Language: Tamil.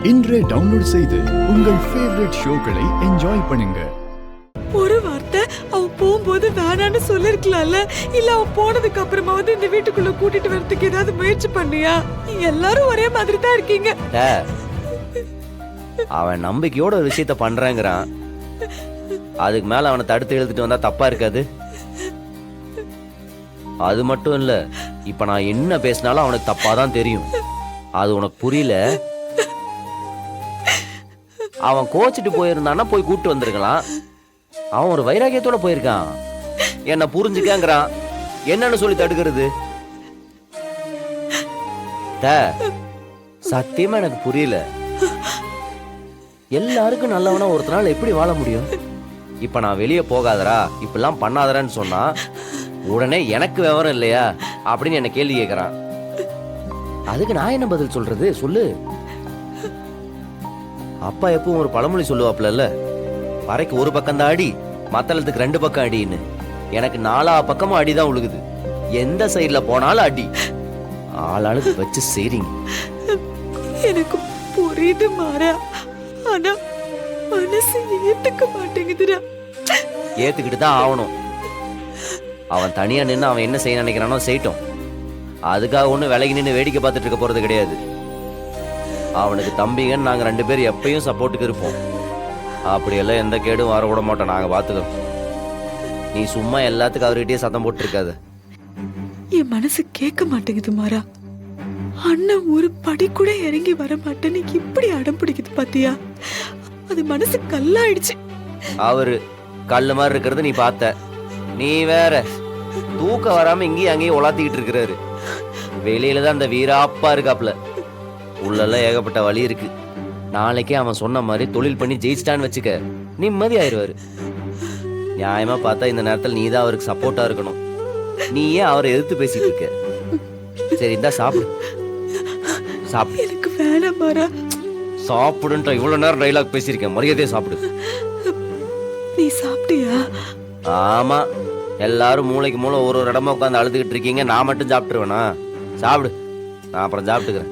இன்றே டவுன்லோட் செய்து உங்கள் ஃபேவரட் ஷோக்களை என்ஜாய் பண்ணுங்க. ஒரு வார்த்தை அவன் போகும்போது வேணான்னு சொல்லிருக்கலாம்ல, இல்ல அவன் போனதுக்கு அப்புறமாவது இந்த வீட்டுக்குள்ள கூட்டிட்டு வரதுக்கு ஏதாவது முயற்சி பண்ணியா? எல்லாரும் ஒரே மாதிரி தான் இருக்கீங்க. அவன் நம்பிக்கையோட ஒரு விஷயத்த பண்றேங்கிறான், அதுக்கு மேல அவனை தடுத்து எழுதிட்டு வந்தா தப்பா இருக்காது? அது மட்டும் இல்ல, இப்ப நான் என்ன பேசினாலும் அவனுக்கு தப்பாதான் தெரியும். அது உனக்கு புரியல. அவன் கோச்சிட்டு போயிருந்தான்னா போய் கூட்டு வந்திருக்கலாம். அவன் ஒரு வைராகியத்தோட போயிருக்கான். என்ன புரிஞ்சுக்கங்கிறான், என்னன்னு சொல்லி தடுக்கிறது? சத்தியமா எனக்கு புரியல. எல்லாருக்கும் நல்லவனா ஒருத்தனால எப்படி வாழ முடியும்? இப்ப நான் வெளியே போகாதரா, இப்பெல்லாம் பண்ணாதரான்னு சொன்னா உடனே எனக்கு விவரம் இல்லையா அப்படின்னு என்ன கேள்வி கேட்கறான். அதுக்கு நான் என்ன பதில் சொல்றது? சொல்லு. அப்பா எப்பவும் ஒரு பழமொழி சொல்லுவாப்ல, பறைக்கு ஒரு பக்கம் தான் அடி, மத்தளத்துக்கு 2 பக்கம் அடின்னு. எனக்கு 4 பக்கமும் அடிதான் உழுகுது. எந்த சைடுல போனாலும் அடி. ஆளாளுக்கு வச்சு செய்றீங்க. எனக்கு புரியுது மாறா, ஆனா மனசு ஏத்துக்க மாட்டேங்குதுடா. ஏத்துக்கிட்டு தான் ஆகணும். அவன் தனியா நின்று அவன் என்ன செய்ய நினைக்கிறானோ செய்யட்டும். அதுக்காக ஒண்ணு விலகி நின்று வேடிக்கை பார்த்துட்டு இருக்க போறது கிடையாது. அவனுக்கு தம்பிங்கன்னு நாங்க 2 பேரும் எப்பயும் சப்போர்ட்டுக்கு இருப்போம். அப்படியெல்லாம் எந்த கேடும் வர விட மாட்டோம். நாங்க பாத்துக்கிறோம். நீ சும்மா எல்லாத்துக்கும் அவர்கிட்டயே சத்தம் போட்டு இருக்காத. என் மனசு கேட்க மாட்டேங்குது மாறா. அண்ணன் ஒரு படி கூட இறங்கி வர மாட்டேன்னு இப்படி அடம் பிடிக்குது பாத்தியா? அது மனசு கல்லாயிடுச்சு. அவரு கல்லு மாதிரி இருக்கிறது நீ பார்த்த. நீ வேற தூக்கம் வராம இங்கேயும் அங்கேயும் உலாத்திக்கிட்டு இருக்கிறாரு. வெளியில தான் அந்த வீராப்பா இருக்காப்ல. உள்ளெல்லாம் ஏகப்பட்ட வழி இருக்கு. நாளைக்கே அவன் சொன்ன மாதிரி தொழில் பண்ணி ஜெயிச்சிட்டான்னு வச்சுக்க, நிம்மதி ஆயிடுவாரு. நியாயமா பார்த்தா இந்த நேரத்தில் நீ தான் அவருக்கு சப்போர்ட்டா இருக்கணும். நீ ஏன் அவரை எதிர்த்து பேசிட்டு இருக்க? சரி, இந்தா சாப்பிடு. சாப்பிடு. எனக்கு வேணாம் மாறா. சாப்பிடுன்ற இவ்வளவு நேரம் டைலாக் பேசியிருக்கேன், மரியாதையே சாப்பிடு. நீ சாப்பிட்டியா? ஆமா, எல்லாரும் மூளைக்கு மூளை ஒரு இடமா உட்காந்து அழுதுகிட்டு இருக்கீங்க. நான் மட்டும் சாப்பிட்டுருவேனா? சாப்பிடு, நான் அப்புறம் சாப்பிட்டுக்கிறேன்.